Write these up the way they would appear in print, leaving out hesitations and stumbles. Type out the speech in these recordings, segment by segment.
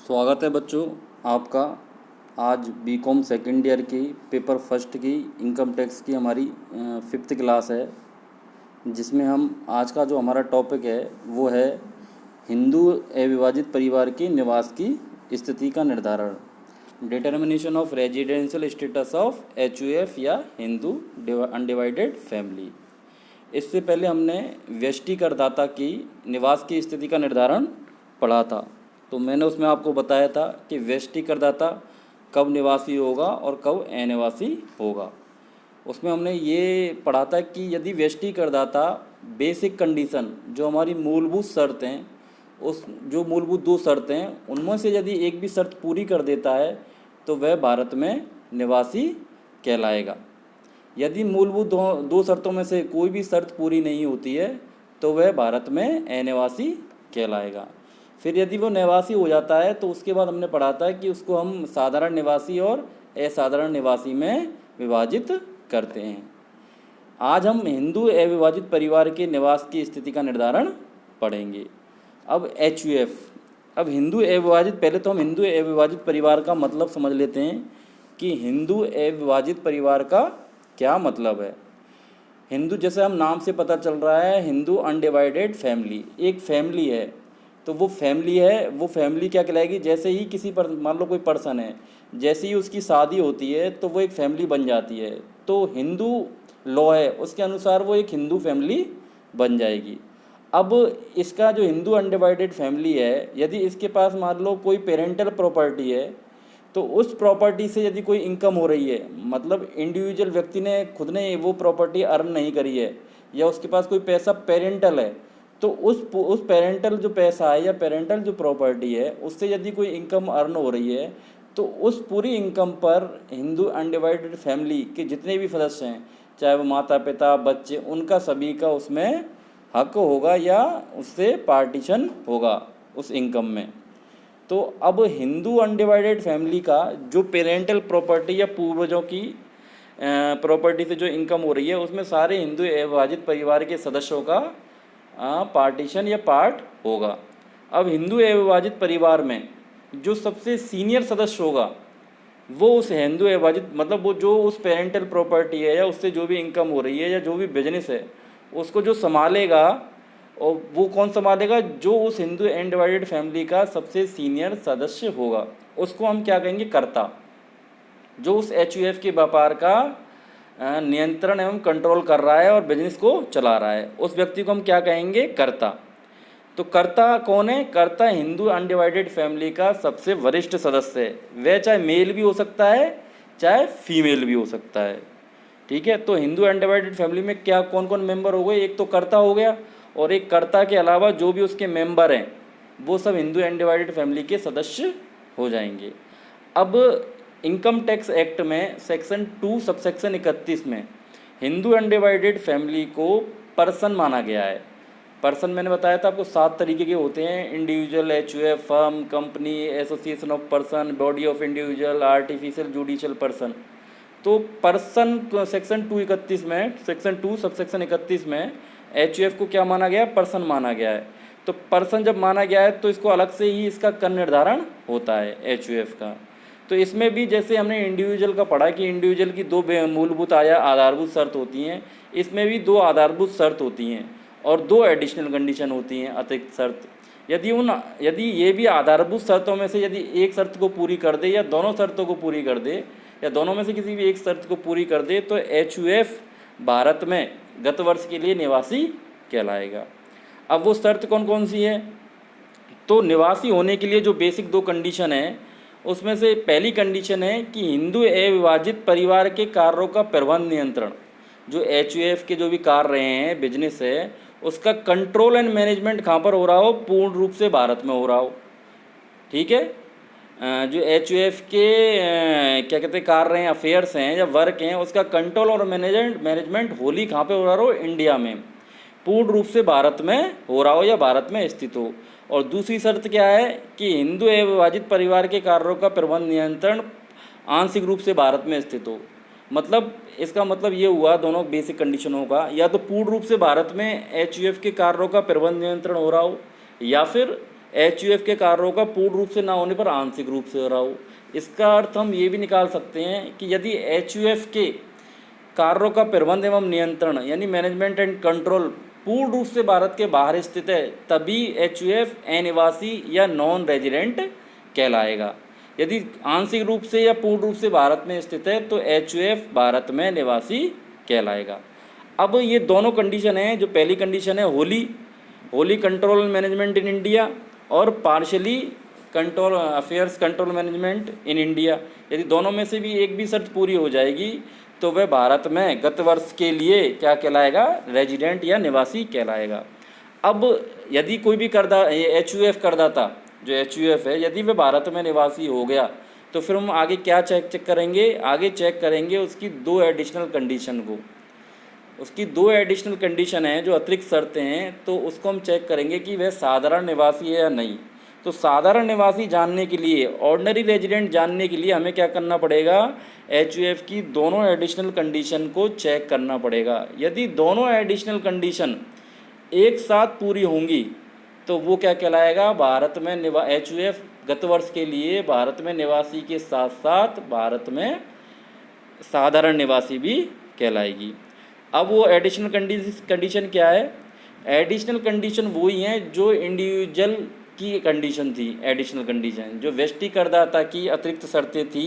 स्वागत है बच्चों आपका। आज बीकॉम सेकेंड ईयर की पेपर फर्स्ट की इनकम टैक्स की हमारी 5th क्लास है, जिसमें हम आज का जो हमारा टॉपिक है वो है हिंदू अविभाजित परिवार की निवास की स्थिति का निर्धारण, determination of residential status of HUF या हिंदू अनडिवाइडेड फैमिली। इससे पहले हमने व्यष्टि करदाता की निवास की स्थिति का निर्धारण पढ़ा था। तो मैंने उसमें आपको बताया था कि व्यष्टि करदाता कब निवासी होगा और कब अनिवासी होगा। उसमें हमने ये पढ़ा था कि यदि व्यष्टि करदाता बेसिक कंडीशन, जो हमारी मूलभूत शर्तें, उस जो मूलभूत 2 शर्तें हैं उनमें से यदि एक भी शर्त पूरी कर देता है तो वह भारत में निवासी कहलाएगा। यदि मूलभूत दो शर्तों में से कोई भी शर्त पूरी नहीं होती है तो वह भारत में अनिवासी कहलाएगा। फिर यदि वो निवासी हो जाता है तो उसके बाद हमने पढ़ा था कि उसको हम साधारण निवासी और असाधारण निवासी में विभाजित करते हैं। आज हम हिंदू अविभाजित परिवार के निवास की स्थिति का निर्धारण पढ़ेंगे। अब HUF, अब हिंदू अविभाजित, पहले तो हम हिंदू अविभाजित परिवार का मतलब समझ लेते हैं कि हिंदू अविभाजित परिवार का क्या मतलब है। हिंदू, जैसे हम नाम से पता चल रहा है, हिंदू अनडिवाइडेड फैमिली, एक फैमिली है। तो वो फैमिली है, वो फैमिली क्या कहलाएगी, जैसे ही किसी पर मान लो कोई पर्सन है, जैसे ही उसकी शादी होती है तो वो एक फैमिली बन जाती है। तो हिंदू लॉ है उसके अनुसार वो एक हिंदू फैमिली बन जाएगी। अब इसका जो हिंदू अनडिवाइडेड फैमिली है, यदि इसके पास मान लो कोई पेरेंटल प्रॉपर्टी है तो उस प्रॉपर्टी से यदि कोई इनकम हो रही है, मतलब इंडिविजुअल व्यक्ति ने खुद ने वो प्रॉपर्टी अर्न नहीं करी है या उसके पास कोई पैसा पेरेंटल है, तो उस पेरेंटल जो पैसा है या पेरेंटल जो प्रॉपर्टी है उससे यदि कोई इनकम अर्न हो रही है तो उस पूरी इनकम पर हिंदू अनडिवाइडेड फैमिली के जितने भी सदस्य हैं, चाहे वो माता पिता बच्चे, उनका सभी का उसमें हक होगा या उससे पार्टीशन होगा उस इनकम में। तो अब हिंदू अनडिवाइडेड फैमिली का जो पेरेंटल प्रॉपर्टी या पूर्वजों की प्रॉपर्टी से जो इनकम हो रही है उसमें सारे हिंदू अविभाजित परिवार के सदस्यों का पार्टीशन या पार्ट होगा। अब हिंदू अविभाजित परिवार में जो सबसे सीनियर सदस्य होगा वो उस हिंदू अविभाजित, मतलब वो जो उस पेरेंटल प्रॉपर्टी है या उससे जो भी इनकम हो रही है या जो भी बिजनेस है उसको जो संभालेगा, और वो कौन संभालेगा, जो उस हिंदू अनडिवाइडेड फैमिली का सबसे सीनियर सदस्य होगा उसको हम क्या कहेंगे, कर्ता। जो उस HUF के व्यापार का नियंत्रण एवं कंट्रोल कर रहा है और बिजनेस को चला रहा है, उस व्यक्ति को हम क्या कहेंगे, कर्ता। तो कर्ता कौन है, कर्ता हिंदू अनडिवाइडेड फैमिली का सबसे वरिष्ठ सदस्य है। वह चाहे मेल भी हो सकता है चाहे फीमेल भी हो सकता है। ठीक है, तो हिंदू अनडिवाइडेड फैमिली में क्या कौन कौन मेंबर हो गए, एक तो कर्ता हो गया और एक कर्ता के अलावा जो भी उसके मेंबर हैं वो सब हिंदू अनडिवाइडेड फैमिली के सदस्य हो जाएंगे। अब इनकम टैक्स एक्ट में सेक्शन 2 सबसेक्शन 31 में हिंदू अनडिवाइडेड फैमिली को पर्सन माना गया है। पर्सन मैंने बताया था आपको 7 तरीके के होते हैं, individual, HUF, firm, company, association of person, body of individual, artificial, judicial person. तो पर्सन सेक्शन 231 में, सेक्शन 2 सबसेक्शन 31 में HUF को क्या माना गया है, पर्सन माना गया है। तो पर्सन जब माना गया है तो इसको अलग से ही इसका कर निर्धारण होता है HUF का। तो इसमें भी जैसे हमने इंडिविजुअल का पढ़ा कि इंडिविजुअल की 2 मूलभूत या आधारभूत शर्त होती हैं, इसमें भी 2 आधारभूत शर्त होती हैं और 2 एडिशनल कंडीशन होती हैं, अतिरिक्त शर्त। यदि ये भी आधारभूत शर्तों में से यदि एक शर्त को पूरी कर दे या दोनों शर्तों को पूरी कर दे या दोनों में से किसी भी एक शर्त को पूरी कर दे तो HUF भारत में गत वर्ष के लिए निवासी कहलाएगा। अब वो शर्त कौन कौन सी है, तो निवासी होने के लिए जो बेसिक 2 कंडीशन है उसमें से पहली कंडीशन है कि हिंदू अविभाजित परिवार के कार्यों का प्रबंध नियंत्रण, जो HUF के जो भी कार्य हैं, बिजनेस है, उसका कंट्रोल एंड मैनेजमेंट कहाँ पर हो रहा हो, पूर्ण रूप से भारत में हो रहा हो। ठीक है, जो HUF के क्या कहते हैं कार्य हैं, अफेयर्स हैं या वर्क हैं, उसका कंट्रोल और मैनेजमेंट होली कहाँ पे हो रहा हो, इंडिया में पूर्ण रूप से भारत में हो रहा हो या भारत में स्थित हो। और दूसरी शर्त क्या है कि हिंदू अविभाजित परिवार के कार्यों का प्रबंध नियंत्रण आंशिक रूप से भारत में स्थित हो। मतलब इसका मतलब ये हुआ, दोनों बेसिक कंडीशनों का, या तो पूर्ण रूप से भारत में HUF के कार्यों का प्रबंध नियंत्रण हो रहा हो या फिर HUF के कार्यों का पूर्ण रूप से ना होने पर आंशिक रूप से हो रहा हो। इसका अर्थ हम ये भी निकाल सकते हैं कि यदि HUF के कार्यों का प्रबंध एवं नियंत्रण यानी मैनेजमेंट एंड कंट्रोल पूर्ण रूप से भारत के बाहर स्थित है, तभी HUF अनिवासी या नॉन रेजिडेंट कहलाएगा। यदि आंशिक रूप से या पूर्ण रूप से भारत में स्थित है तो HUF भारत में निवासी कहलाएगा। अब ये दोनों कंडीशन हैं। जो पहली कंडीशन है wholly control management in India और partially control affairs control management in India, यदि दोनों में से भी एक भी शर्त पूरी हो जाएगी तो वह भारत में गत वर्ष के लिए क्या कहलाएगा, रेजिडेंट या निवासी कहलाएगा। अब यदि कोई भी HUF करदाता जो HUF है यदि वह भारत में निवासी हो गया तो फिर हम आगे क्या चेक करेंगे, आगे चेक करेंगे उसकी दो एडिशनल कंडीशन को। उसकी दो एडिशनल कंडीशन है जो अतिरिक्त शर्तें हैं, तो उसको हम चेक करेंगे कि वह साधारण निवासी है या नहीं। तो साधारण निवासी जानने के लिए, ऑर्डिनरी रेजिडेंट जानने के लिए हमें क्या करना पड़ेगा, HUF की दोनों एडिशनल कंडीशन को चेक करना पड़ेगा। यदि दोनों एडिशनल कंडीशन एक साथ पूरी होंगी तो वो क्या कहलाएगा, भारत में HUF गत वर्ष के लिए भारत में निवासी के साथ साथ भारत में साधारण निवासी भी कहलाएगी। अब वो एडिशनल कंडीशन क्या है, एडिशनल कंडीशन वही हैं जो इंडिविजुअल की कंडीशन थी। एडिशनल कंडीशन जो व्यष्टि करदाता की अतिरिक्त शर्तें थी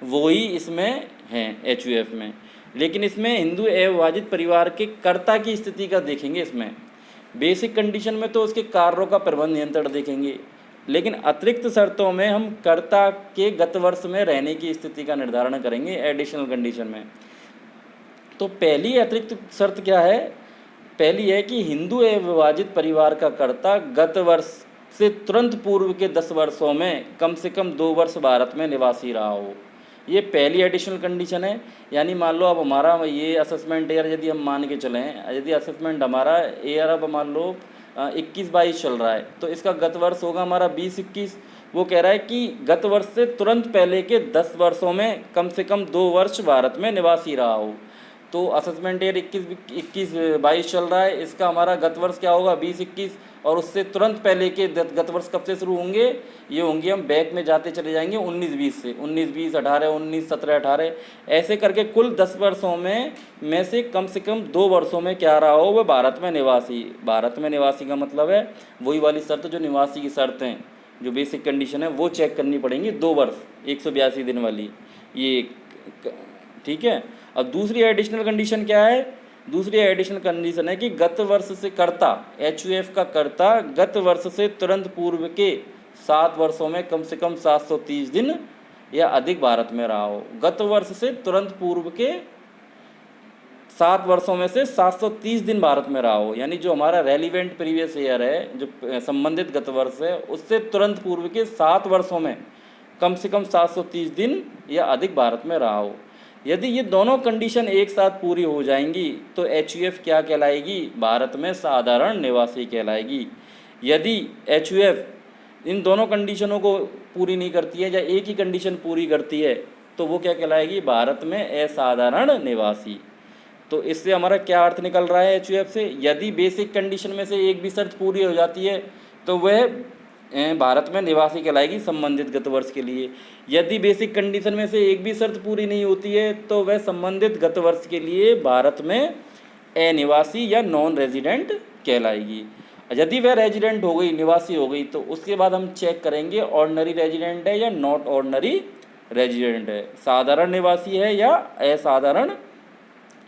वही इसमें हैं HUF में, लेकिन इसमें हिंदू एवं विभाजित परिवार के कर्ता की स्थिति का देखेंगे। इसमें बेसिक कंडीशन में तो उसके कार्यों का प्रबंध नियंत्रण देखेंगे, लेकिन अतिरिक्त शर्तों में हम कर्ता के गत वर्ष में रहने की स्थिति का निर्धारण करेंगे एडिशनल कंडीशन में। तो पहली अतिरिक्त शर्त क्या है, पहली है कि हिंदू एवं विभाजित परिवार का कर्ता गत वर्ष से तुरंत पूर्व के 10 वर्षों में कम से कम 2 वर्ष भारत में निवासी रहा हो। ये पहली एडिशनल कंडीशन है। यानी मान लो अब हमारा ये असेसमेंट ईयर यदि हम मान के चलें, यदि असेसमेंट हमारा ईयर अब मान लो 21-22 चल रहा है तो इसका गत वर्ष होगा हमारा 20-21। वो कह रहा है कि गत वर्ष से तुरंत पहले के 10 वर्षों में कम से कम 2 वर्ष भारत में निवासी रहा हो। तो असेसमेंट ईयर 21-22 चल रहा है, इसका हमारा गत वर्ष क्या होगा 20-21, और उससे तुरंत पहले के गत वर्ष कब से शुरू होंगे, ये होंगे हम बैक में जाते चले जाएंगे 19-20 से, 19-20, 18-19, 17-18, ऐसे करके कुल 10 वर्षों में से कम 2 वर्षों में क्या रहा हो वह भारत में निवासी। भारत में निवासी का मतलब है वही वाली शर्त जो निवासी की शर्त हैं, जो बेसिक कंडीशन है वो चेक करनी पड़ेंगी, 2 वर्ष 182 दिन वाली, ये ठीक है। अब दूसरी एडिशनल कंडीशन क्या है, दूसरी एडिशनल कंडीशन है कि गत वर्ष से कर्ता, HUF का कर्ता गत वर्ष से तुरंत पूर्व के 7 वर्षों में कम से कम 730 दिन या अधिक भारत में रहा हो। गत वर्ष से तुरंत पूर्व के 7 वर्षों में से 730 दिन भारत में रहा हो, यानी जो हमारा रेलिवेंट प्रीवियस ईयर है, जो संबंधित गत वर्ष है, उससे तुरंत पूर्व के 7 वर्षों में कम से कम 730 दिन या अधिक भारत में रहा हो। यदि ये दोनों कंडीशन एक साथ पूरी हो जाएंगी तो HUF क्या कहलाएगी, भारत में साधारण निवासी कहलाएगी। यदि HUF इन दोनों कंडीशनों को पूरी नहीं करती है या एक ही कंडीशन पूरी करती है तो वो क्या कहलाएगी, भारत में असाधारण निवासी। तो इससे हमारा क्या अर्थ निकल रहा है HUF से, यदि बेसिक कंडीशन में से एक भी शर्त पूरी हो जाती है तो वह भारत में निवासी कहलाएगी संबंधित गत वर्ष के लिए। यदि बेसिक कंडीशन में से एक भी शर्त पूरी नहीं होती है तो वह संबंधित गत वर्ष के लिए भारत में अनिवासी या नॉन रेजिडेंट कहलाएगी। यदि वह रेजिडेंट हो गई, निवासी हो गई, तो उसके बाद हम चेक करेंगे ऑर्डिनरी रेजिडेंट है या नॉट ऑर्डिनरी रेजिडेंट है, साधारण निवासी है या असाधारण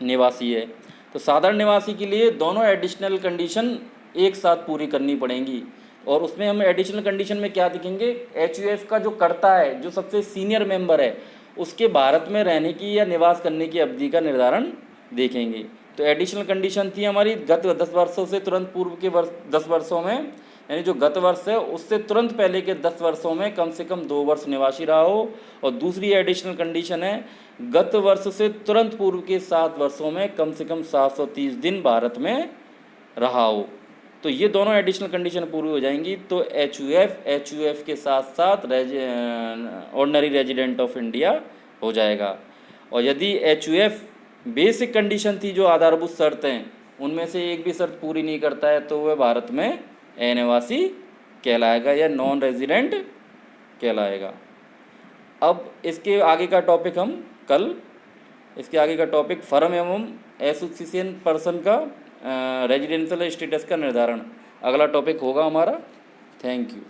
निवासी है। तो साधारण निवासी के लिए दोनों एडिशनल कंडीशन एक साथ पूरी करनी पड़ेंगी, और उसमें हम एडिशनल कंडीशन में क्या देखेंगे, HUF का जो कर्ता है, जो सबसे सीनियर मेंबर है, उसके भारत में रहने की या निवास करने की अवधि का निर्धारण देखेंगे। तो एडिशनल कंडीशन थी हमारी गत 10 वर्षों से तुरंत पूर्व के 10 वर्षों में, यानी जो गत वर्ष है उससे तुरंत पहले के 10 वर्षों में कम से कम 2 वर्ष निवासी रहा हो। और दूसरी एडिशनल कंडीशन है गत वर्ष से तुरंत पूर्व के 7 वर्षों में कम से कम 730 दिन भारत में रहा हो। तो ये दोनों एडिशनल कंडीशन पूरी हो जाएंगी तो HUF के साथ साथ ऑर्डिनरी रेजिडेंट ऑफ इंडिया हो जाएगा। और यदि HUF बेसिक कंडीशन थी, जो आधारभूत शर्तें, उनमें से एक भी शर्त पूरी नहीं करता है तो वह भारत में अनिवासी कहलाएगा या नॉन रेजिडेंट कहलाएगा। अब इसके आगे का टॉपिक हम कल, इसके आगे का टॉपिक फर्म एवं एसोसिएशन पर्सन का रेजिडेंशियल स्टेटस का निर्धारण, अगला टॉपिक होगा हमारा। Thank you.